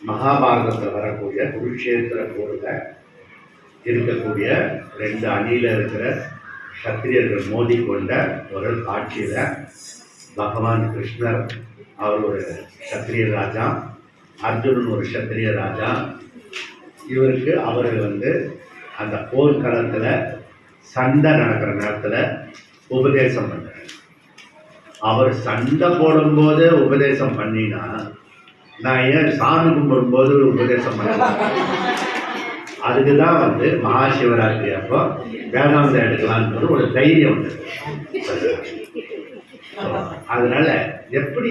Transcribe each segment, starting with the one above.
மகாபாரதத்தில் வரக்கூடிய குருஷேத்திர போரில் இருக்கக்கூடிய 2 அணியில் இருக்கிற சத்திரியர்கள் மோதி கொண்ட ஒரு காட்சியில் பகவான் கிருஷ்ணர் அவர் ஒரு சத்திரிய ராஜா, அர்ஜுனன் ஒரு சத்திரிய ராஜா. இவருக்கு அவர் அந்த போர்க்களத்தில் சண்டை நடக்கிற நேரத்தில் உபதேசம் பண்ணுறார். அவர் சண்டை போடும்போது உபதேசம் பண்ணினா நான் ஏன் சாமி கும்பிடும்போது உபதேசம் பண்ணலாம்? அதுக்கு தான் மகாசிவராத்திரி அப்போ வேதாந்தம் எடுக்கலான்னு ஒரு தைரியம் உண்டு. அதனால எப்படி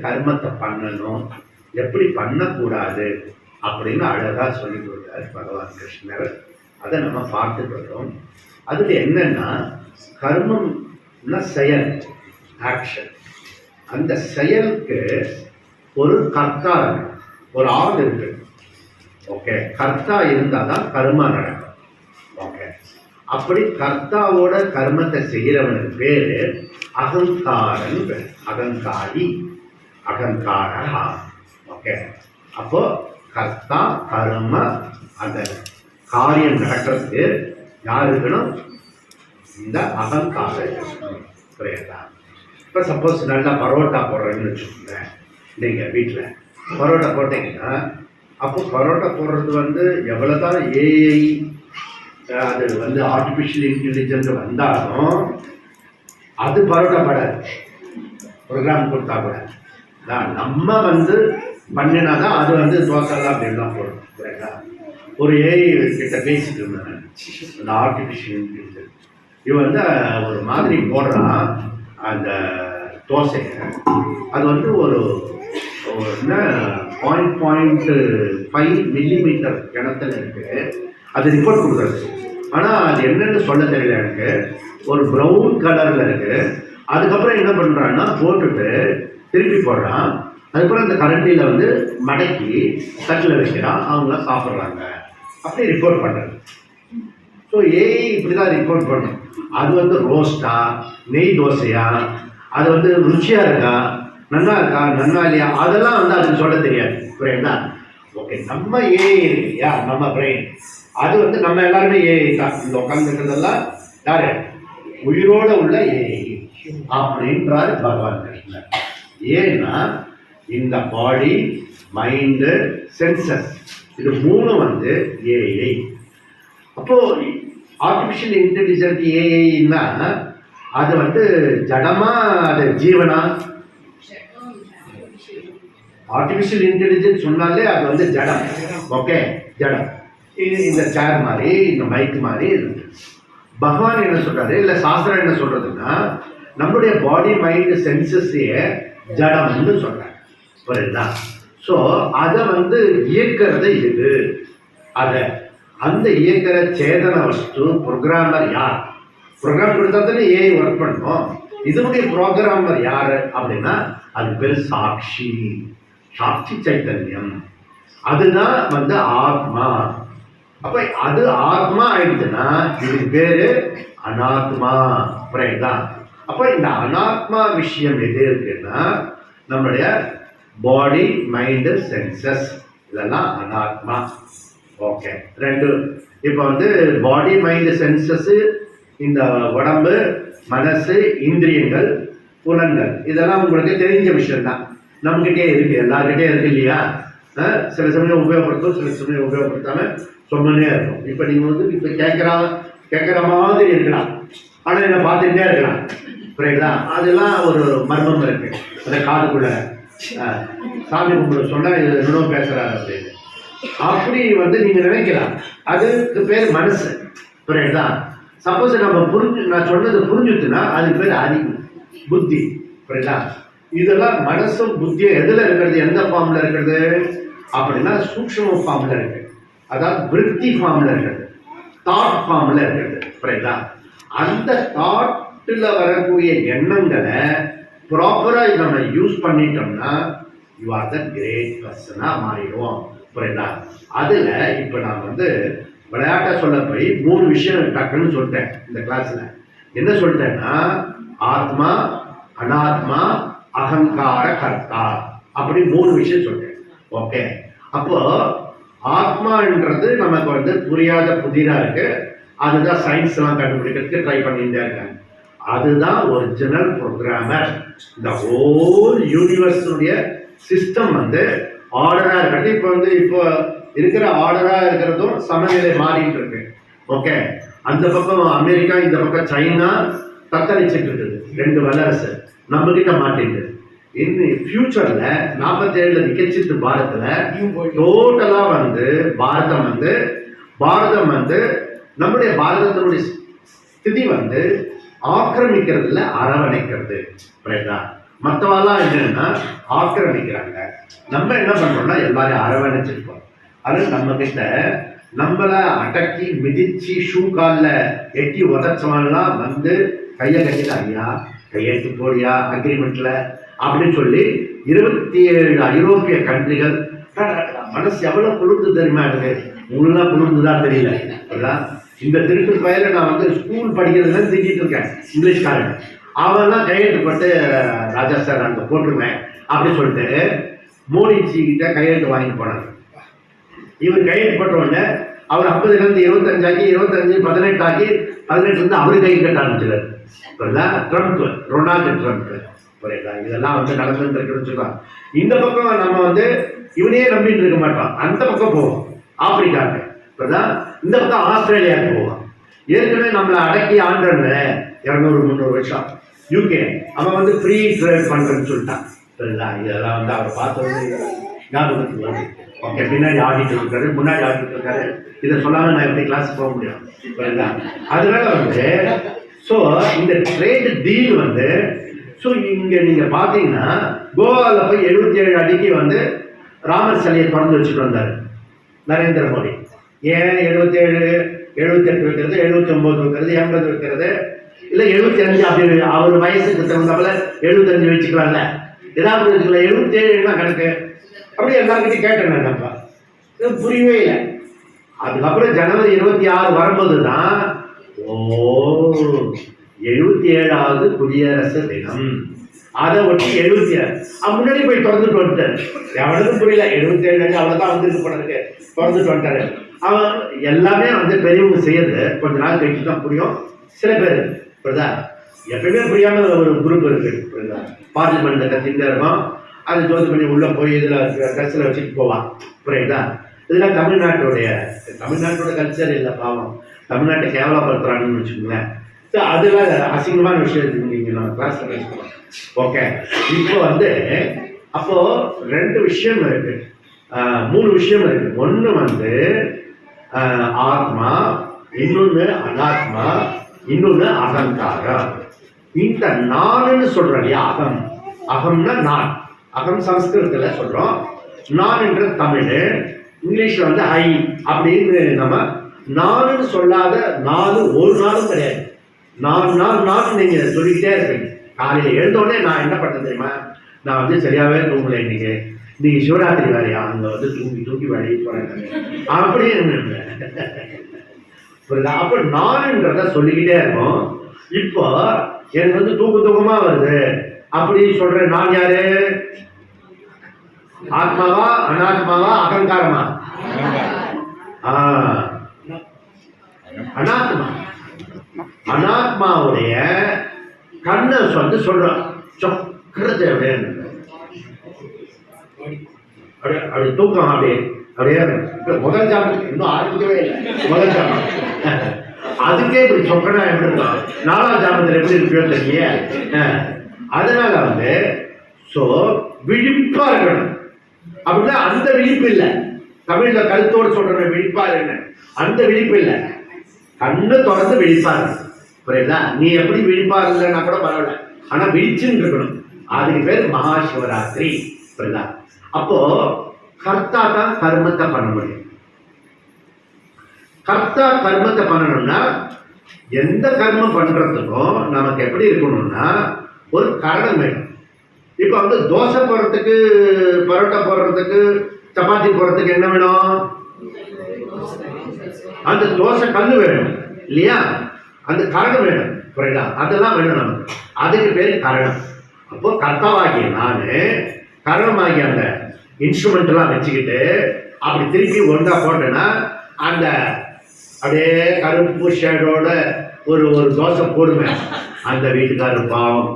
கர்மத்தை பண்ணணும், எப்படி பண்ணக்கூடாது அப்படின்னு அழகாக சொல்லி கொடுத்தார் பகவான் கிருஷ்ணர். அதை நம்ம பார்த்துட்டு வரோம். அதில் என்னன்னா, கர்மம்னா செயல், ஆக்ஷன். அந்த செயலுக்கு ஒரு கர்த்தா இருக்கு, ஒரு ஆள் இருக்கு. ஓகே, கர்த்தா இருந்தால் தான் கர்மா நடக்கும். ஓகே, அப்படி கர்த்தாவோட கர்மத்தை செய்கிறவனுக்கு பேர் அகங்காரன் பேர். அகங்காரி, அகங்காரா. ஓகே, அப்போ கர்த்தா கர்ம அந்த காரியம் நடக்கிறதுக்கு யார் இருக்கணும்? இந்த அகங்காரம். புரியுதா? இப்போ சப்போஸ் நல்லா பரோட்டா போடுறேன்னு வச்சுக்கோங்க. நீங்கள் வீட்டில் பரோட்டா போட்டீங்கன்னா அப்போ பரோட்டா போடுறது எவ்வளோ தான் ஏஐ அது ஆர்டிஃபிஷியல் இன்டெலிஜென்ஸ் வந்தாலும் அது பரோட்டா படாது. ப்ரோக்ராம் கொடுத்தா கூட நம்ம பண்ணினா தான் அது தோசைலாம் அப்படின்லாம் போடும். புரியுதா? ஒரு ஏஐ கிட்ட பேசிட்டு இருந்தேன், அந்த ஆர்டிஃபிஷியல் இன்டெலிஜென்ஸ். இவன் ஒரு மாதிரி போடுறான் அந்த தோசையை. அது ஒரு 0.5 மில்லிமீட்டர் கிணத்துல இருக்கு. அது ரிப்போர்ட் கொடுக்குறது. ஆனால் அது என்னன்னு சொல்ல தெரியல எனக்கு. ஒரு ப்ரௌன் கலரில் இருக்கு. அதுக்கப்புறம் என்ன பண்ணுறான்னா போட்டுட்டு திருப்பி போடுறான். அதுக்கப்புறம் அந்த கரண்டியில் மடக்கி தட்டில் வைக்கிறான். அவங்க சாப்பிட்றாங்க. அப்படி ரிப்போர்ட் பண்ணுறது. ஸோ ஏஐ இப்படி தான் ரிப்போர்ட் பண்ணும். அது ரோஸ்டா, நெய் தோசையா, அது ருச்சியாக இருக்கா, நல்லா இருக்கா, நல்லா இல்லையா, அதெல்லாம் அதுக்கு சொல்ல தெரியாது. புரியுதா? ஓகே, நம்ம ஏஐ இருக்கு இல்லையா, நம்ம பிரெயின், அது நம்ம எல்லாருமே ஏஐ தான். இந்த உட்காந்துருக்கிறதெல்லாம் யாரு? உயிரோட உள்ள ஏஐ அப்படின்றாரு பகவான் கிருஷ்ணர். ஏன்னா இந்த பாடி, மைண்டு, சென்சஸ், இது 3 ஏஐ. அப்போ ஆர்டிஃபிஷியல் இன்டெலிஜென்ஸ் ஏஐன்னா அது ஜடமா, அது ஜீவனா? ஆர்டிஃபிஷியல் இன்டெலிஜென்ஸ் சொன்னாலே அது ஜடம். ஓகே, ஜடம். இந்த சேர் மாதிரி, இந்த மைக் மாதிரி இருக்கு. பகவான் என்ன சொல்றாரு, இல்லை சாஸ்திரம் என்ன சொல்றதுன்னா, நம்மளுடைய பாடி, மைண்டு, சென்சஸையே ஜடம்னு சொல்றாங்க. புரியுதா? ஸோ அதை இயக்கிறது இது. அதை அந்த இயக்கிற சேதன வஸ்து ப்ரோக்ராமர் யார்? ப்ரோக்ராம் கொடுத்தா தானே ஏஐ ஒர்க் பண்ணும். இதனுடைய ப்ரோக்ராமர் யாரு அப்படின்னா அது பேர் சாட்சி, சாட்சி சைத்தன்யம். அதுதான் ஆத்மா. அப்ப அது ஆத்மா ஆயிடுச்சுன்னா இதுக்கு பேரு அனாத்மா. புரியுதா? அப்ப இந்த அனாத்மா விஷயம் எது இருக்குன்னா நம்மளுடைய பாடி, மைண்டு, சென்சஸ், இதெல்லாம் அனாத்மா. ஓகே, 2. இப்போ பாடி, மைண்டு, சென்சஸ், இந்த உடம்பு, மனசு, இந்திரியங்கள், புலன்கள், இதெல்லாம் உங்களுக்கு தெரிஞ்ச விஷயம்தான். நம்மகிட்டே இருக்கு, எல்லாருக்கிட்டே இருக்கு இல்லையா? சில சமயம் உபயோகப்படுத்தும், சில சமயம் உபயோகப்படுத்தாம சொன்னே இருக்கும். இப்போ நீங்கள் இப்போ கேட்குற மாதிரி இருக்கலாம், ஆனால் என்ன பார்த்துக்கிட்டே இருக்கலாம். புரியுதா? அதெல்லாம் ஒரு மர்மம் இருக்கு அந்த காதுக்குள்ள. சாமி கும்பிட சொன்னால் இது இன்னும் பேசுகிறாரு அப்படின்னு அப்படி நீங்க நினைக்கலாம். அதுக்கு பேர் மனசு. புரியுதா? சப்போஸ் நம்ம நான் சொன்னது புரிஞ்சுட்டுன்னா அதுக்கு பேர் அறிவு, புத்தி. புரியுதா? இதெல்லாம் மனசும் புத்தியும் எதுல இருக்கிறது, எந்த ஃபார்ம்ல இருக்கிறது அப்படின்னா சூக்ஷ்ம ஃபார்ம்ல இருக்கு. அதாவது விருத்தி ஃபார்ம்ல இருக்கிறது, தாட் ஃபார்ம்ல இருக்கிறது. புரியுதா? அந்த தாட்டில் வரக்கூடிய எண்ணங்களை ப்ராப்பரா நம்ம யூஸ் பண்ணிட்டோம்னா யூ ஆர் த கிரேட் பர்சனா மாறிடுவோம். புரியுதா? அதுல இப்ப நான் விளையாட்டா சொல்ல போய் 3 விஷயம் டக்குன்னு சொல்லிட்டேன் இந்த கிளாஸ்ல. என்ன சொல்லிட்டேன்னா ஆத்மா, அனாத்மா, அகங்கார, கர்த்தா, அப்படி 3 விஷயம் சொல்லிட்டேன். ஓகே, அப்போ ஆத்மான்றது நமக்கு வந்து புரியாத புதிரா இருக்கு. அதுதான் சயின்ஸ் எல்லாம் கண்டுபிடிக்கிறதுக்கு ட்ரை பண்ணிட்டே இருக்காங்க. அதுதான் ஒரிஜினல் ப்ரோக்ராமர். இந்த ஹோல் யூனிவர்ஸுடைய சிஸ்டம் வந்து ஆர்டரா இருக்கிறது. இப்போ இருக்கிற ஆர்டரா இருக்கிறதும் சமநிலை மாறிட்டு இருக்கு. ஓகே, அந்த பக்கம் அமெரிக்கா, இந்த பக்கம் சைனா தத்தளிச்சுட்டு இருக்குது. 2 வல்லரசு நம்ம கிட்ட மாட்டிட்டு. இன்னும் ஃபியூச்சர்ல 47 நிகழ்ச்சிட்டு பாரதத்துல டோட்டலா வந்து பாரதம் வந்து நம்முடைய பாரதத்தினுடைய ஸ்திதி வந்து ஆக்கிரமிக்கிறதுல அரவணைக்கிறது. மற்றவெல்லாம் என்னன்னா ஆக்கிரமிக்கிறாங்க. நம்ம என்ன பண்றோம்னா எல்லாரையும் அரவணைச்சிருக்கோம். அது நம்ம கிட்ட நம்மளை அடக்கி மிதிச்சு ஷூ காலில் எட்டி உதச்சவன்லாம் வந்து கையை கட்டிட்டு ஐயா கையெழுத்து போடியா அக்ரிமெண்ட்ல அப்படின்னு சொல்லி 27 ஐரோப்பிய கண்ட்ரிகள். மனசு எவ்வளவு குளிர்ந்து தெரியுமா எனக்கு? உங்களெல்லாம் குளிர்ந்துதான் தெரியல. இந்த திருட்டு பயில நான் வந்து ஸ்கூல் படிக்கிறதுல திட்டிட்டு இருக்கேன். இங்கிலீஷ்காரன் அவெல்லாம் கையெழுத்து போட்டு ராஜா சார் அங்கே போட்டுருவேன் அப்படின்னு சொல்லிட்டு மோடிஜி கிட்ட கையெழுத்து வாங்கிட்டு போனாங்க. இவர் கையெழுத்து போட்ட உடனே அவர் 50லேருந்து 25 ஆக்கி 25 18 ஆக்கி 18 அவரு கை கட்ட ஆரம்பிச்சிடாரு. Trump, Ronald Trump. புரியுதா? இதெல்லாம் வந்து நடந்துட்டு இருக்குன்னு சொல்லுவாங்க. இந்த பக்கம் நம்ம வந்து இவனையே நம்பிட்டு இருக்க மாட்டோம். அந்த பக்கம் போவோம் ஆப்பிரிக்காவுக்கு. இப்பதான் இந்த பக்கம் ஆஸ்திரேலியாவுக்கு போவான். ஏற்கனவே நம்மளை அடக்கி ஆண்டவங்க 200-300 வருஷம் யூகே அவன் வந்து ஃப்ரீ ட்ரேட் பண்றேன்னு சொல்லிட்டான். சரிங்களா? இதெல்லாம் வந்து அவர் பார்த்தது ஞாபகத்துக்கு வந்து ஓகே. பின்னாடி ஆடிட்டு இருக்காரு, முன்னாடி ஆடிட்டு இருக்காரு. இதை சொல்லாம நான் எப்படி கிளாஸ் போக முடியும்? சரிங்களா? அதனால வந்து ஸோ இந்த ட்ரேட் டீல் வந்து ஸோ இங்க நீங்க பாத்தீங்கன்னா கோவாவில் போய் 77 அடிக்கு வந்து ராமர் சிலையை திறந்து வச்சுட்டு வந்தாரு நரேந்திர மோடி. ஏன் 77, 78 வைக்கிறது, 79 வைக்கிறது, 80 வைக்கிறது, இல்லை 75 அப்படி அவர் வயசுக்கு தகுந்தாப்புல 75 வச்சுக்கலாம்ல, ஏதாவது வச்சுக்கலாம். 77 தான் கணக்கு. அப்படி எல்லாருக்கிட்டையும் கேட்டேன். என்னப்பா இது புரியவே இல்லை. அதுக்கப்புறம் ஜனவரி 26 வரும்போது தான் 77வது குடியரசு தினம். அதை ஒட்டி 77 முன்னாடி போய் திறந்துட்டு வந்துட்டாரு. எவனுக்கும் புரியல. 77 அவ்வளோதான் வந்துட்டு போனதுக்கு திறந்துட்டு வந்துட்டாரு. அவன் எல்லாமே வந்து பெரியவங்க செய்யறது கொஞ்ச நாள் கழிச்சு தான் புரியும். சில பேர் புரியுதா, எப்பயுமே புரியாம ஒரு குரூப் இருக்கு. புரியுதா? பார்லிமெண்ட்ல கத்திட்டு இருக்கோம். அது ஜோதி பண்ணி உள்ள போய் இதுல கல்ச்சரை வச்சுட்டு போவான். புரியுதா? இதெல்லாம் தமிழ்நாட்டோட கல்ச்சர் இல்லை. பாவம், தமிழ்நாட்டை கேவலப்படுத்துறாங்கன்னு வச்சுக்கோங்களேன். அதெல்லாம் அசிங்கமான விஷயம் நீங்க நம்ம கிளாஸ்ல பேசணும். ஓகே, இப்போ வந்து அப்போ 2 விஷயம் இருக்கு, 3 விஷயம் இருக்கு. ஒண்ணு வந்து ஆத்மா, இன்னொன்னு அனாத்மா, இன்னொன்னு அகங்காரம். இந்த நான்னு சொல்றோம் இல்லையா, அகம்னா நான். அகம் சமஸ்கிருதத்துல சொல்றோம், நான் என்ற தமிழ், இங்கிலீஷ்ல வந்து ஐ அப்படின்னு. நம்ம நான்னு சொல்லாத நாலு ஒரு நாளும் கிடையாது. நான் நீங்க சொல்லிக்கிட்டே இருப்பீங்க. காலையில எழுந்தோடனே நான் என்ன பண்ணேன் தெரியுமா, நான் வந்து சரியாவே தூங்கலை இன்னைக்கு சிவராத்திரி வேலையா, அங்க வந்து தூக்கி வேலையை போறேன் அப்படின்னு. அப்ப நான்ன்றத சொல்லிக்கிட்டே இருக்கும். இப்போ எனக்கு வந்து தூக்கமா வருது அப்படின்னு சொல்றேன். நான் யாரு? ஆத்மாவா, அனாத்மாவா, அகங்காரமா? அனாத்மா. அனாத்மாவுடைய கண்ணை வந்து சொல்றான், சொக்கிறது அப்படி தூக்கம் அப்படியே முதல் ஜாமத்துக்கு இன்னும் ஆரம்பிக்கவே இல்லை. முதல் ஜாமம் அதுக்கே இப்படி சொக்கனா எப்படி இருக்கும், 4ஆம் ஜாமத்தில் எப்படி இருப்பியோ தெரியல. அதனால வந்து ஸோ விழிப்பா இருக்கணும். அப்படின்னா அந்த விழிப்பு இல்லை. தமிழ்ல கருத்தோடு சொல்ற விழிப்பா இருக்கு, அந்த விழிப்பு இல்லை. கண்ணு தொடர்ந்து விழிப்பா இருக்கு. புரியுதா? நீ எப்படி விழிப்பா இல்லைன்னா கூட பரவாயில்ல, ஆனா விழிச்சுன்னு இருக்கணும். அதுக்கு பேர் மகா சிவராத்திரி. புரியுதா? அப்போ கர்த்தா தான் கர்மத்தை பண்ண முடியும். கர்த்தா கர்மத்தை பண்ணணும்னா எந்த கர்மம் பண்றதுக்கும் நமக்கு எப்படி இருக்கணும்னா ஒரு காரணம் வேணும். இப்ப வந்து தோசை போடுறதுக்கு, பரோட்டா போடுறதுக்கு, சப்பாத்தி போடுறதுக்கு என்ன வேணும்? அந்த தோசை கல்லு வேணும் இல்லையா? அந்த காரணம் வேணும். புரியுதா? அதெல்லாம் வேணும் நமக்கு. அதுக்கு பேர் காரணம். அப்போ கர்த்தாவாகிய நானு, காரணமாகிய அந்த இன்ஸ்ட்ருமெண்ட் எல்லாம் வச்சுக்கிட்டு அப்படி திருப்பி ஒன்றா போட்டேன்னா அந்த அப்படியே கருப்பு ஷேடோட ஒரு தோசை போடுவேன். அந்த வீட்டுக்காரர் பாவம்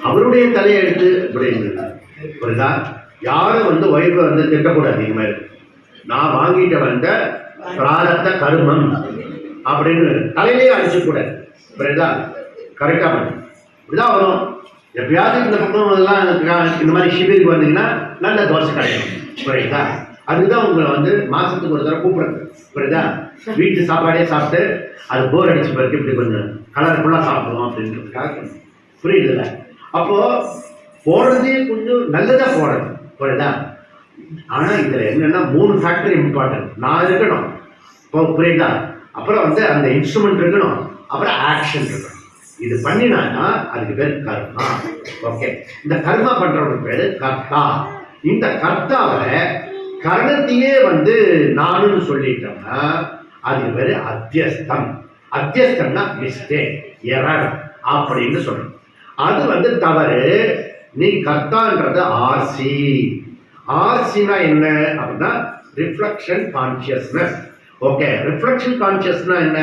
அவருடைய தலையை எடுத்து புரியுதா? யாரும் வந்து ஒய்ஃபை வந்து திட்டக்கூடாது. இனிமேல் நான் வாங்கிட்டு வந்த பிராரத்த கருமம் அப்படின்னு தலையிலேயே அடிச்சுக்கூடாது. புரியுதா? கரெக்டாக பண்ணு. இப்படிதான் வரும். எப்பயாவது இந்த பக்கம் எல்லாம் இந்த மாதிரி ஷிபிருக்கு வந்தீங்கன்னா நல்ல தோசை கிடைக்கும். புரியுதா? அதுதான் உங்களை வந்து மாசத்துக்கு ஒரு தடவை கூப்பிடுறது. புரியுதா? வீட்டு சாப்பாடே சாப்பிட்டு அது போர் அடிச்சு பிறகு இப்படி கொஞ்சம் கலர்ஃபுல்லாக சாப்பிடுவோம் அப்படின்றதுக்காக. புரியுதுல்ல? அப்போ போடுறதே கொஞ்சம் நல்லதா போடுறது. புரியுதா? ஆனா இதுல என்னன்னா 3 ஃபேக்டர் இம்பார்ட்டன்ட். நான் இருக்கணும், இப்போ புரியுதா? அப்புறம் வந்து அந்த இன்ஸ்ட்ருமெண்ட் இருக்கணும், அப்புறம் ஆக்ஷன் இருக்கணும். இது பண்ணினான்னா அதுக்கு பேர் கர்மா. ஓகே, இந்த கர்மா பண்றவனுக்கு பேரு கர்த்தா. இந்த கர்த்தாவை கரணத்தையே வந்து நானுன்னு சொல்லிட்டோம்னா அதுக்கு பேரு அத்தியஸ்தம். அத்தியஸ்தம்னா மிஸ்டேக், எரர் அப்படின்னு சொல்லணும். அது வந்து தவறு. நீ கர்த்தான்றது ஆர்சி. ஆர்சினா என்ன அப்படின்னா ரிஃப்ளெக்ஷன் கான்சியஸ்னஸ். ஓகே, ரிஃப்ளெக்ஷன் கான்சியஸ்னா என்ன?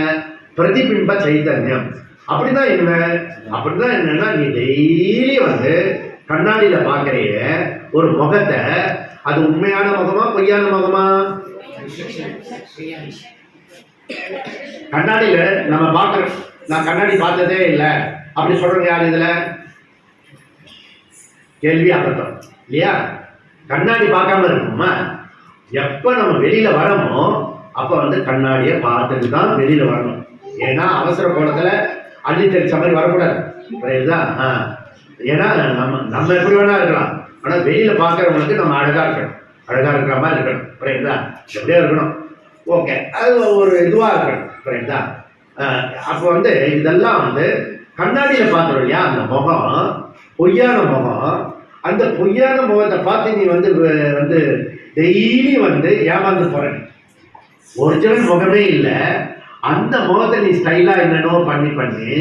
பிரதிபிம்ப சைத்தன்யம். அப்படின்னா என்ன? அப்படின்னா என்னன்னா நீ டெய்லி வந்து கண்ணாடியில பாக்குறீங்க ஒரு முகத்தை, அது உண்மையான முகமா பொய்யான முகமா? கண்ணாடியில நம்ம பாக்குறோம். நான் கண்ணாடி பார்த்ததே இல்லை அப்படி சொல்றோம். யார் இதுல? கேள்வி அபத்தம் இல்லையா? கண்ணாடி பார்க்காம இருக்குமா? எப்ப நம்ம வெளியில வரமோ அப்ப வந்து கண்ணாடியை பார்த்துட்டு தான் வெளியில வரணும். ஏன்னா அவசர கோலத்துல அள்ளி தெரிச்ச மாதிரி வரக்கூடாது. புரியுதா? ஏன்னா நம்ம எப்படி வேணா இருக்கலாம், ஆனா வெளியில பாக்குறவங்களுக்கு நம்ம அழகா இருக்கணும், அழகா இருக்கிற மாதிரி இருக்கணும். புரியுதா? எப்படியா இருக்கணும். ஓகே, அது ஒரு இதுவா இருக்கணும். புரியுதா? அப்போ வந்து இதெல்லாம் வந்து கண்ணாடியில பார்க்கணும் இல்லையா? அந்த முகம் பொய்யான முகம். அந்த பொய்யான முகத்தை பார்த்து நீ வந்து வந்து டெய்லி வந்து ஏமாந்து போற. ஒரிஜினல் முகமே இல்லை, அந்த முகத்தை நீ ஸ்டைலா என்னென்னோ பண்ணி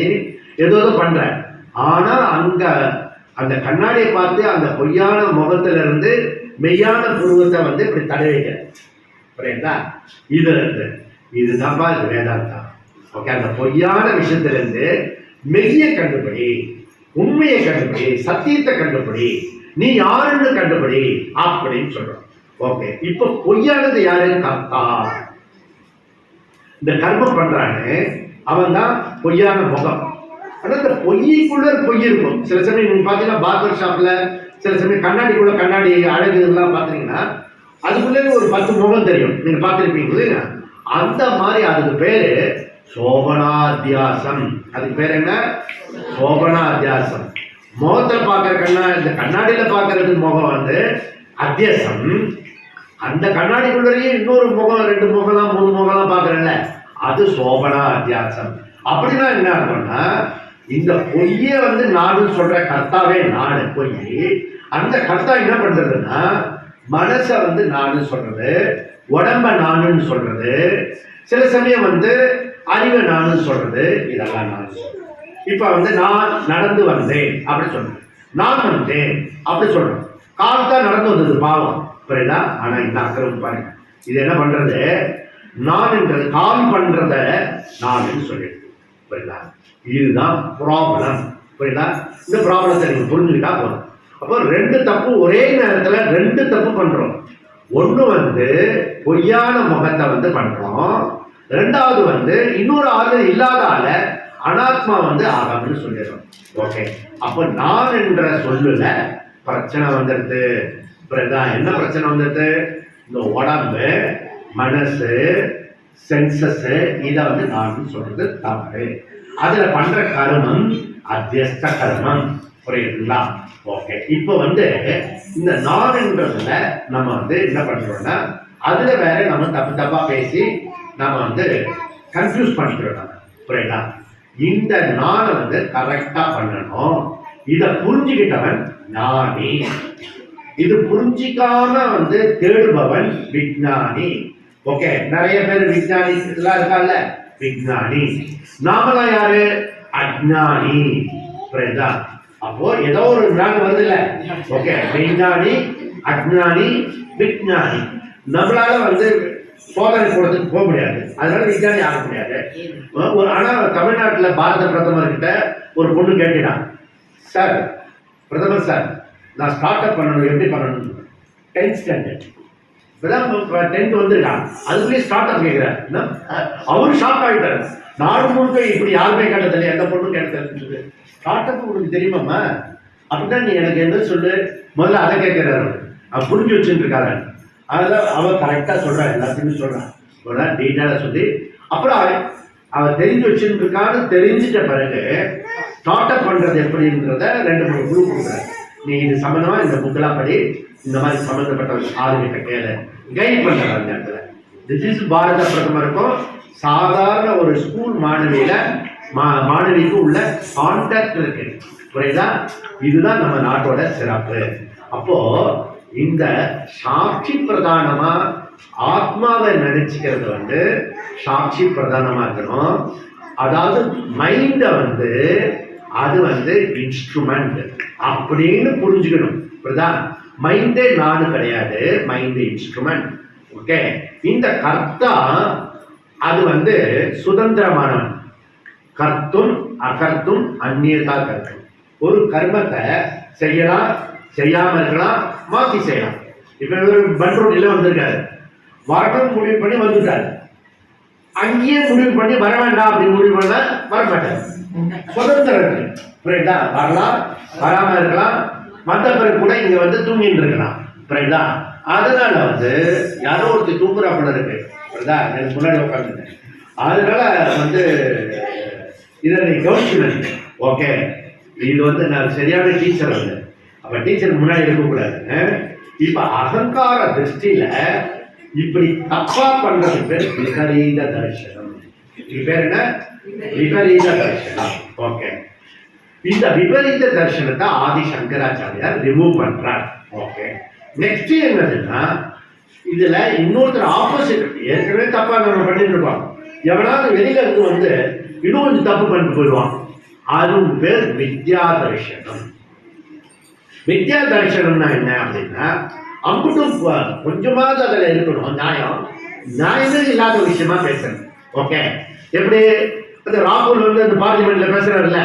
ஏதோ பண்ற. ஆனா அங்க அந்த கண்ணாடியை பார்த்து அந்த பொய்யான முகத்துல இருந்து மெய்யான புருவத்தை வந்து இப்படி தடவைக்க. புரியுதா? இதுல இருந்து இதுதான்ப்பா இது வேதாந்தம். ஓகே, அந்த பொய்யான விஷயத்துல இருந்து மெய்யை கண்டுபிடி, உண்மையை கண்டுபிடி, சத்தியத்தை கண்டுபிடி, நீ யாருன்னு கண்டுபிடி அப்படின்னு சொல்றோம். ஓகே, இப்ப பொய்யானது யாரு? கர்த்தா. இந்த கர்மம் பண்றானே அவன் தான் பொய்யான முகம். ஆனா இந்த பொய்க்குள்ள பொய் இருக்கும். சில சமயம் நீங்க பாத்தீங்கன்னா பார்பர் ஷாப்ல சில சமயம் கண்ணாடிக்குள்ள கண்ணாடி அழகு இதெல்லாம் பாத்தீங்கன்னா அதுக்குள்ளே ஒரு 10 முகம் தெரியும். நீங்க பார்த்துருப்பீங்க. அந்த மாதிரி அதுக்கு பேரு சோபனாத்தியாசம். அதுக்கு பேர் என்ன? சோபனாத்தியாசம். முகத்துல பாக்குற இந்த கண்ணாடியில பாக்குறது முகம் வந்து அத்தியாசம். அந்த கண்ணாடிக்குள்ளேயே இன்னொரு முகம், 2 முகம்லாம் 3 முகம்லாம் பாக்குறேன்ல, அது சோபனா அத்தியாசம். அப்படின்னா என்ன இருக்கும்னா இந்த பொய்யே வந்து நானுன்னு சொல்ற கர்த்தாவே நானு பொய். அந்த கர்த்தா என்ன பண்றதுன்னா மனசை வந்து நானு சொல்றது, உடம்ப நானுன்னு சொல்றது, சில சமயம் வந்து அறிவை நானுன்னு சொல்றது, இதெல்லாம் நான் சொல்றேன். இப்ப வந்து நான் நடந்து வந்தேன் அப்படி சொல்றேன், நான் வந்தேன் அப்படி சொல்றேன். கால் தான் நடந்து வந்தது பாவம். புரியுதா? ஆனா இந்த அக்கறம் பாருங்க, இது என்ன பண்றது? நான் என்றது கால் பண்றத நான் சொல்லிடு. புரியுதா? இதுதான் ப்ராப்ளம். புரியுதா? இந்த ப்ராப்ளத்தை நீங்க புரிஞ்சுக்கிட்டா போதும். அப்போ 2 தப்பு ஒரே நேரத்துல 2 தப்பு பண்றோம். ஒண்ணு வந்து பொய்யான முகத்தை வந்து பண்றோம், 2வது வந்து இன்னொரு ஆளு இல்லாத ஆள அனாத்மா வந்து ஆகாமன்னு சொல்லிடுறோம். ஓகே, அப்ப நான் என்ற சொல்லுல பிரச்சனை வந்துடுது. என்ன பிரச்சனை வந்துடுது? இந்த உடம்பு, மனசு, சென்சஸ், இத வந்து நான் சொல்றது தவறு. அதுல பண்ற கர்மம் அத்தியஸ்த கர்மம். புரியுதுங்களா? ஓகே, இப்போ வந்து இந்த நான் என்றதுல நம்ம வந்து என்ன பண்றோம்னா அதுல வேற நம்ம தப்பா பேசி நம்ம வந்து கன்ஃபியூஸ் பண்ணிக்கிறோம். புரியுதா? இந்த நானை வந்து கரெக்டா பண்ணணும். இத புரிஞ்சுக்கிட்டவன் ஞானி. இது புரிஞ்சிக்காம வந்து தேடுபவன் விஞ்ஞானி. ஓகே, நிறைய பேர் விஞ்ஞானி எல்லாம் இருக்காங்கல்ல, விஞ்ஞானி. நாமெல்லாம் யாரு? அஜ்ஞானி. புரியுதா? அப்போ ஏதோ ஒரு ஞானம் வருது இல்ல. ஓகே, விஞ்ஞானி, அஜ்ஞானி, விஞ்ஞானி. நம்மளால வந்து சோதனை போடுறதுக்கு போக முடியாது, அதனால விஞ்ஞானி ஆக முடியாது. ஆனா தமிழ்நாட்டில் பாரத பிரதமர் கிட்ட ஒரு பொண்ணு கேட்டுட்டான், சார் பிரதமர் சார் நான் ஸ்டார்ட் அப் பண்ணணும், எப்படி பண்ணணும்? 10th ஸ்டாண்டர்ட் இப்பதான் 10th வந்துருக்கான், அதுக்குள்ளேயே ஸ்டார்ட் அப் கேட்கிறார். அவரு ஷாக் ஆகிட்டார். நாடு முழுக்க இப்படி யாருமே கேட்டதில்லை, எந்த பொண்ணும் கேட்டதில்லை. ஸ்டார்ட் அப் உனக்கு தெரியுமாம்மா? அப்படிதான் நீ எனக்கு என்ன சொல்லு, முதல்ல அதை கேட்கிறாரு. அவன் புரிஞ்சு வச்சுட்டு இருக்காரு. அதில் அவன் கரெக்டாக சொல்கிறான், எல்லாத்தையுமே சொல்கிறான் டீட்டெயிலாக சொல்லி. அப்புறம் அவன் தெரிஞ்சு வச்சுட்டு இருக்கான்னு தெரிஞ்சிட்ட பிறகு ஸ்டார்ட் அப் பண்ணுறது எப்படின்றத 2-3 குழு கொடுக்குறாரு. நீ இது சம்மந்தமாக இந்த புக்கெல்லாம் படி, இந்த மாதிரி சம்மந்தப்பட்ட ஆளுகிட்ட கேளு, கைட் பண்ணுறாங்க அந்த இடத்துல. திஸ் இஸ் பாரத பிரதமருக்கும் சாதாரண ஒரு ஸ்கூல் மாணவிக்கு உள்ள கான்டாக்ட் இருக்கு, புரியுதா? இதுதான் நம்ம நாட்டோட சிறப்பு. அப்போ இந்த சாட்சி பிரதானமா ஆத்மாவை நினைச்சுக்கிறது வந்து சாட்சி பிரதானமா இருக்கணும். அதாவது மைண்ட வந்து அது வந்து இன்ஸ்ட்ருமெண்ட் அப்படின்னு புரிஞ்சுக்கணும். மைண்டே நாடு கிடையாது, மைண்ட் இன்ஸ்ட்ருமெண்ட். ஓகே, இந்த கர்த்தா அது வந்து சுதந்திரமானவன். கர்த்தும் அகர்த்தும் அந்நியதா கர்த்தம். ஒரு கர்மத்தை செய்யலாம், செய்யாம இருக்கலாம், மாற்றி செய்யலாம். இப்ப பண்ரோட்டில வந்திருக்காரு, வரணும் முடிவு பண்ணி வந்துட்டாரு. அங்கேயே முடிவு பண்ணி வர வேண்டாம் அப்படின்னு முடிவு பண்ண வரமாட்டார். சுதந்திரம் இருக்கு, புரியுதா? வரலாம், வராம இருக்கலாம், மற்ற பிறகு கூட இங்க வந்து தூங்கிட்டு இருக்கலாம், புரியுதா? அதனால வந்து யாரோ ஒருத்தர் தூங்குறா போல இருக்கு, புரியுதா? எனக்கு முன்னாடி உட்காந்துருக்கேன். அதனால வந்து இதை நீ கவனிச்சுக்கணும். ஓகே, இது வந்து நான் சரியான டீச்சர் வந்து, அப்ப டீச்சர் முன்னாடி இருக்கக்கூடாது. இப்ப அகங்கார திருஷ்டியில இப்படி தப்பா பண்றது பேர் விபரீத தரிசனம். இது பேர் என்ன? விபரீத தரிசனம். ஓகே, இந்த விபரீத தரிசனத்தை ஆதி சங்கராச்சாரியார் ரிமூவ் பண்றார். ஓகே, நெக்ஸ்ட் என்னதுன்னா, இதுல இன்னொருத்தர் ஆப்போசிட், ஏற்கனவே தப்பா நம்ம பண்ணிட்டு இருக்கோம், எவனாவது வெளியில இருந்து வந்து இன்னும் கொஞ்சம் தப்பு பண்ணிட்டு போயிடுவான். அது பேர் வித்யா தரிசனம். வித்யா தரிசனம்னா என்ன அப்படின்னா, அம்புட்டும் கொஞ்சமாவது அதில் இருக்கணும் நியாயம். நியாயமே இல்லாத விஷயமா பேசணும். ஓகே, எப்படி அந்த ராகுல் வந்து அந்த பார்லிமெண்ட்ல பேசுறாருல்ல,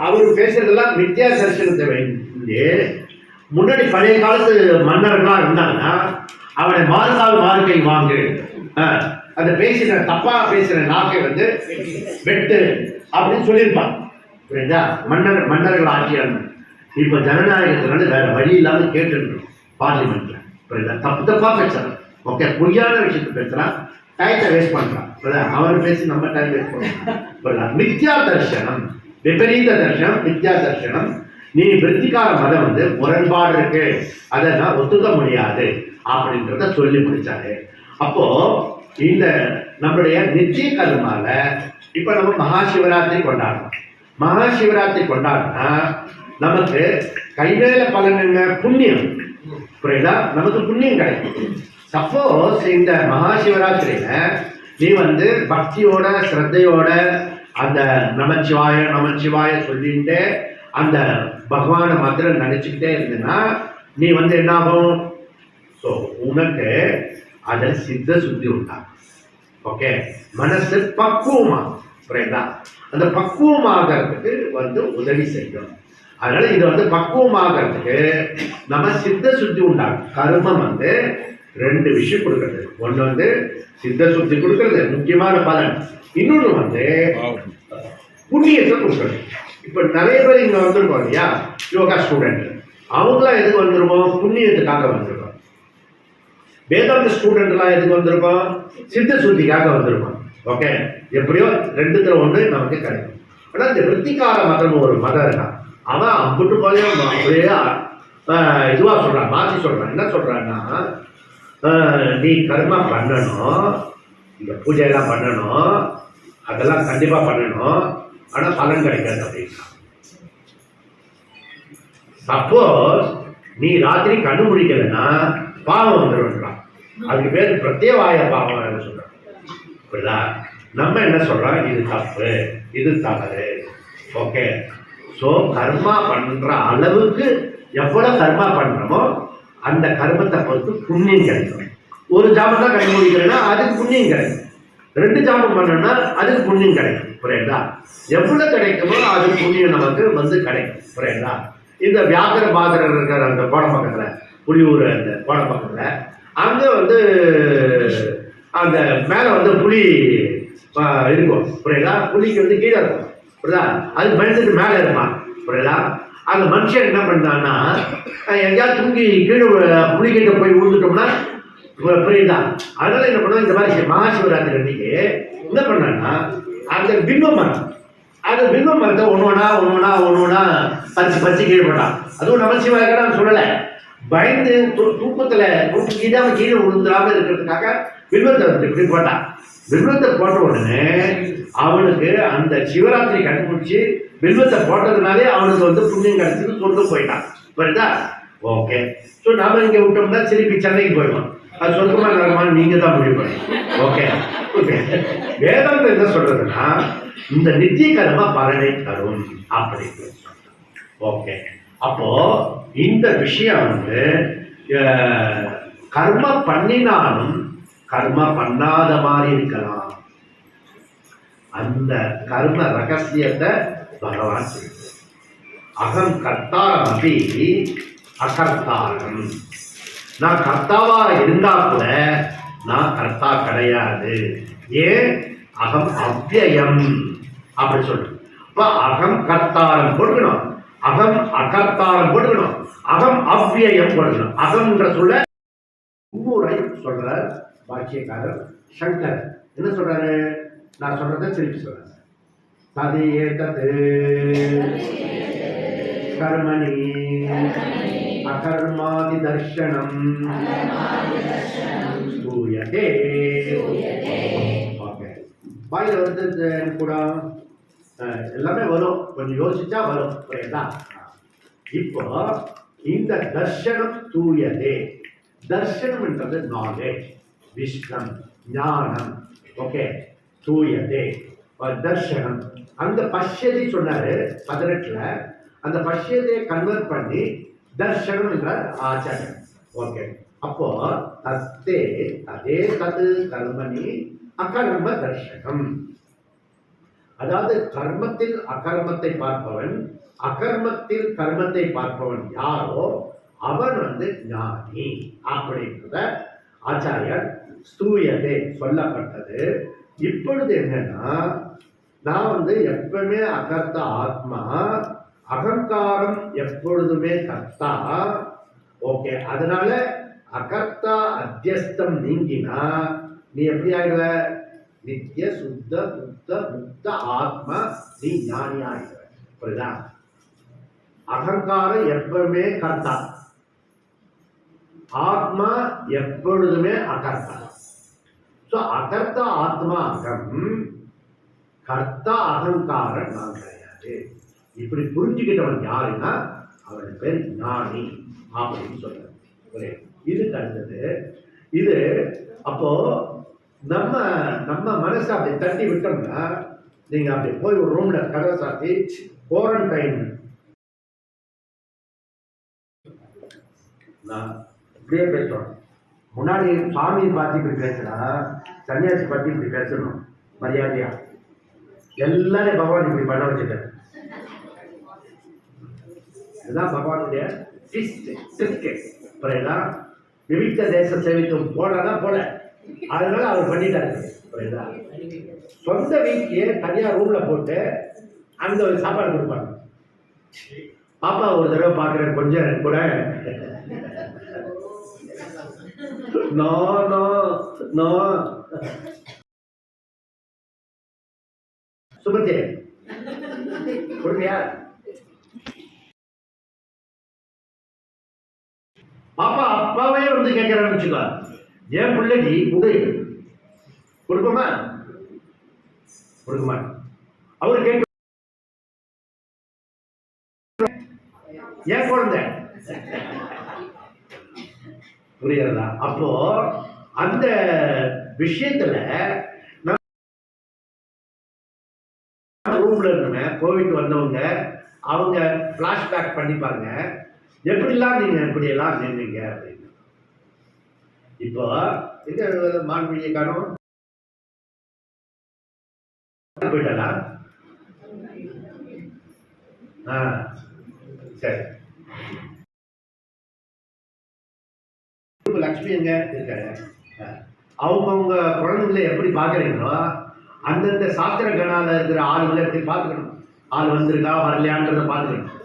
அவரு பேசுறதெல்லாம் வித்யா தரிசனத்தை வேண்டி. முன்னாடி பழைய காலத்து மன்னர்களா இருந்தாங்கன்னா அவனை மாறுகால் மாறுகை வாங்கு, அந்த பேசின தப்பா பேசுற நாக்கை வந்து வெட்டு அப்படின்னு சொல்லியிருப்பான், புரியுதா? மன்னர்கள் ஆட்சியாளர். இப்ப ஜனநாயகத்தினால வேற வழி இல்லாம கேட்டுருக்கணும் பார்லிமெண்ட்ல, புரியுதா? தப்பா பேசுறான். ஓகே, பொய்யான விஷயத்தை பேசுறான், டயத்தை வேஸ்ட் பண்றான். அவர் பேசி நம்ம டைம் வேஸ்ட் பண்றான். மித்யா தர்சனம், விபரீத தர்சனம், மித்யா தர்சனம். நீ விருத்திகார மதம் வந்து முரண்பாடு இருக்கு, அதை நான் ஒத்துக்க முடியாது அப்படின்றத சொல்லி முடிச்சாரு. அப்போ இந்த நம்மளுடைய நித்திய கர்மால இப்ப நம்ம மகாசிவராத்திரி கொண்டாடுறோம். மகாசிவராத்திரி கொண்டாடினா நமக்கு கைவேல பலன் என்ன? புண்ணியம், புரியுதா? நமக்கு புண்ணியம் கிடைக்கும். சப்போஸ் இந்த மகாசிவராத்திரியில நீ வந்து பக்தியோட ஸ்ரத்தையோட அந்த நமச்சிவாய சொல்லிட்டு அந்த பகவான மந்திர நினைச்சுக்கிட்டே இருந்தேன்னா நீ வந்து என்ன ஆகும்? ஸோ உனக்கு அதில் சித்த சுத்தி உண்டாகும். ஓகே, மனசு பக்குவமாகும், புரியுதா? அந்த பக்குவமாகறதுக்கு வந்து உதவி செய்யும். அதனால இது வந்து பக்குவமாகறதுக்கு நம்ம சித்த சுத்தி உண்டாகும். கர்மம் வந்து 2 விஷயம் கொடுக்கறது. ஒன்று வந்து சித்த சுத்தி கொடுக்கறது முக்கியமான பலன், இன்னொன்று வந்து புண்ணியத்தை கொடுக்கறது. இப்போ நிறைய பேர் இங்கே வந்திருக்கோம் இல்லையா, யோகா ஸ்டூடெண்ட், அவங்களாம் எதுக்கு வந்திருக்கோம்? புண்ணியத்துக்காக வந்திருக்கோம். வேதாந்த ஸ்டூடெண்ட்லாம் எதுக்கு வந்திருக்கோம்? சித்த சுத்திக்காக வந்திருக்கோம். ஓகே, எப்படியோ 2த்துல 1 நமக்கு கிடைக்கும். ஆனால் இந்த விருத்திகார மதம் ஒரு மதம் இருக்கான், அவன் அம்புட்டு போதையும் அப்படியே இதுவா சொல்றான், மாற்றி சொல்றான். என்ன சொல்றான்னா, நீ கர்மா பண்ணணும், இந்த பூஜையெல்லாம் பண்ணணும், அதெல்லாம் கண்டிப்பா பண்ணணும், ஆனா பலன் கிடைக்காது அப்படின்னா. சப்போஸ் நீ ராத்திரி கண்ணு முடிக்கலைன்னா பாவம் வந்துடும்ன்றான். அதுக்கு பேர் பிரத்யவாய பாவம் சொல்றான், புரியுதா? நம்ம என்ன சொல்றோம்? இது தப்பு, இது தவறு. ஓகே, ஸோ கர்மா பண்ற அளவுக்கு எவ்வளவு கர்மா பண்றோமோ அந்த கர்மத்தை பொறுத்து புண்ணியம் கிடைக்கும். ஒரு ஜாபம் தான் கை முடிக்கிறேன்னா அதுக்கு புண்ணியம் கிடைக்கும். 2 ஜாபம் பண்ணோம்னா அதுக்கு புண்ணியம் கிடைக்கும். புரியுதா? எவ்வளவு கிடைக்குமோ அது புண்ணியம் நமக்கு வந்து கிடைக்கும். புரியுதா? இந்த வியாகர பாகரர் இருக்கிற அந்த கோடம் பக்கத்துல, புலியூர் அந்த கோடம் பக்கத்துல அங்க வந்து அந்த மேல வந்து புலி இருக்கும். புரியுதா? புலிக்கு வந்து கீழே இருக்கும். புரியுதா? அது பயந்துட்டு மேல இருப்பான். புரியுதா? அந்த மனுஷன் என்ன பண்ணான்னா எங்கேயாவது தூங்கி கீழே புலிகிட்ட போய் விழுந்துட்டோம்னா, புரியுதா? அதனால என்ன பண்ணுவோம், இந்த மாதிரி மகாசிவராத்திரி அன்னைக்கு என்ன பண்ணான்னா அந்த பில்வ மரம், அந்த பில்வ மரத்தை ஒன்னொன்னா பறிச்சு கீழே போட்டான். அதுவும் நமசிவாயக்க நான் சொல்லலை, பயந்து தூக்கத்துல தூக்கிதான் கீழே விழுந்துடாம இருக்கிறதுக்காக பில்வத்தை இப்படி போட்டான். பில்வத்தை போட்ட உடனே அவனுக்கு அந்த சிவராத்திரி கண்டுபிடிச்சி பில்வத்தை போட்டதுனாலே அவனுக்கு வந்து புண்ணியம் கிடைச்சது, சொர்க்கம் போயிட்டான். புரியுதா? ஓகே. ஸோ நாம இங்கே விட்டோம்னா திருப்பி சென்னைக்கு போயிடுவோம். அது சொர்க்கமா நரகமான நீங்க தான் முடிவு பண்ணணும். Okay okay. வேதாந்தம் என்ன சொல்றதுன்னா இந்த நித்திய கர்ம பலனை தரும் அப்படின்னு. ஓகே. அப்போ இந்த விஷயம் வந்து கர்ம பண்ணினாலும் கர்ம பண்ணாத மாதிரி இருக்கலாம். அந்த கர்ம ரகசியத்தை பகவான் சொல்லுவார். அகம் கர்த்தாரம் அப்படி அகர்த்தாரம். நான் கர்த்தாவா இருந்தா கூட நான் கர்த்தா கிடையாது. ஏன்? அகம் அவ்யயம் அப்படி சொல்றேன். அப்ப அகம் கர்த்தாரம் கொடுக்கணும், அகம் அகர்த்தாரம் கொடுக்கணும், அகம் அவ்யயம் கொடுக்கணும். அகம்ன்ற சொல்ல மும்முறை சொல்றார் பாக்கியக்காரர் சங்கர். என்ன சொல்றாரு? நான் சொல்றதை திருப்பி சொல்றேன். தது ஏதது கர்மணி அகர்மாதி தர்ஷனம் ஸ்தூயதே. வாயில வந்து கூட எல்லாமே வரும், கொஞ்சம் யோசிச்சா வரும். புரியுதா? இப்போ இந்த தர்ஷனம் தூயதே. தர்ஷனம் என்றது நாலேஜ், விஷ்ணம், ஞானம். ஓகே. தூயதே தர்ஷனம். அந்த பஷ்யதி சொன்னாரு 18ல. அந்த பஷ்யத்தை கன்வெர்ட் பண்ணி தர்ஷனம் என்ற ஆச்சாரம். ஓகே. அப்போ தத்தே அதே தது கர்மணி அகர்ம தர்ஷனம். அதாவது கர்மத்தில் அகர்மத்தை பார்ப்பவன், அகர்மத்தில் கர்மத்தை பார்ப்பவன் யாரோ அவன் வந்து ஞானி அப்படின்றத ஆச்சாரியர் ஸ்தூயதே சொல்லப்பட்டது. இப்பொழுது என்னன்னா நான் வந்து எப்பவுமே அகர்த்தா ஆத்மா, அகங்காரம் எப்பொழுதுமே கர்த்தா. ஓகே. அதனால அகர்த்தா அத்தியஸ்தம் நீங்கினா நீ எப்படி ஆயிடுவ? நித்திய சுத்த முக்த முக்த ஆத்மா, நீ ஞானி ஆயிடுவ. புரியுதா? அகங்காரம் எப்பவுமே கர்த்தா, ஆத்மா எப்பொழுதுமே அகர்த்தா. ஸோ அகர்த்தா ஆத்மா அகம், கர்த்தா அகங்காரம் நான் கிடையாது. இப்படி புரிஞ்சுக்கிட்டவன் யாருன்னா அவன் பேர் ஞானி அப்படின்னு சொல்றாரு. இதுக்கு அடுத்தது இது. அப்போ நம்ம நம்ம மனசை அப்படி தட்டி விட்டோம்னா, நீங்க அப்படி போய் ஒரு ரூம்ல கதவை சாத்தி குவாரண்டைன், நான் இப்படியே பேசுறோம். முன்னாடி சாமியை பார்த்து இப்படி பேசுறா, சன்னியாசி பார்த்து இப்படி பேசணும் மரியாதையா. எல்லாரும் பகவான் இப்படி பண்ண வச்சுட்டாரு. இதுதான் பகவானுடைய விவிக்த தேச சேவித்தும் போடாதான் போல. அதனால அவர் பண்ணிட்டாரு. புரியுதா? சொந்த வீட்லயே தனியா ரூம்ல போட்டு அங்க ஒரு சாப்பாடு கொடுப்பாங்க. பாப்பா ஒரு தடவை பாக்குற கொஞ்சம் கூட நோ நோ நோ சுமதி கொடுமையா? பாப்பா அப்பாவே வந்து கேட்கிறான்னு வச்சுக்கோ, ஏன் பிள்ளைக்கு கொடு, கொடுக்குமா? கொடுக்குமா? அவரு கேட்க ஏன் குழந்தை, புரியுறதா? அப்போ அந்த விஷயத்துல ரூம்ல இருந்தவங்க, கோவிட் வந்தவங்க, அவங்க பிளாஷ்பேக் பண்ணி பாருங்க. எப்படிலாம் நீங்க இப்படியெல்லாம் நின்றீங்க அப்படின்னு. இப்போ எங்க மாண்புமிகு காணும் போயிட்டாரா? சரி. லட்சுமி எங்க இருக்காங்க? அவங்கவுங்க குழந்தைங்களை எப்படி பார்க்குறீங்களோ அந்தந்த சாஸ்திர கணால இருக்கிற ஆளுங்களை எப்படி பார்த்துக்கணும். ஆள் வந்திருக்கா வரலையான்றதை பார்த்துக்கணும்.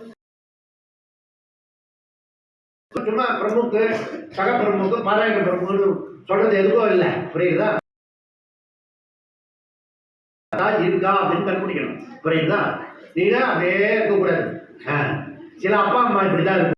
சும்மா பிரமுக்கு சக பிரமுக்கு பாராயண பிரமுன்னு சொல்றது எதுவும் இல்லை. புரியுதா? இருக்கா அப்படின்னு கண்டுபிடிக்கணும். புரியுதா? நீங்க அப்படியே இருக்கக்கூடாது. சில அப்பா அம்மா இப்படிதான் இருக்கும்.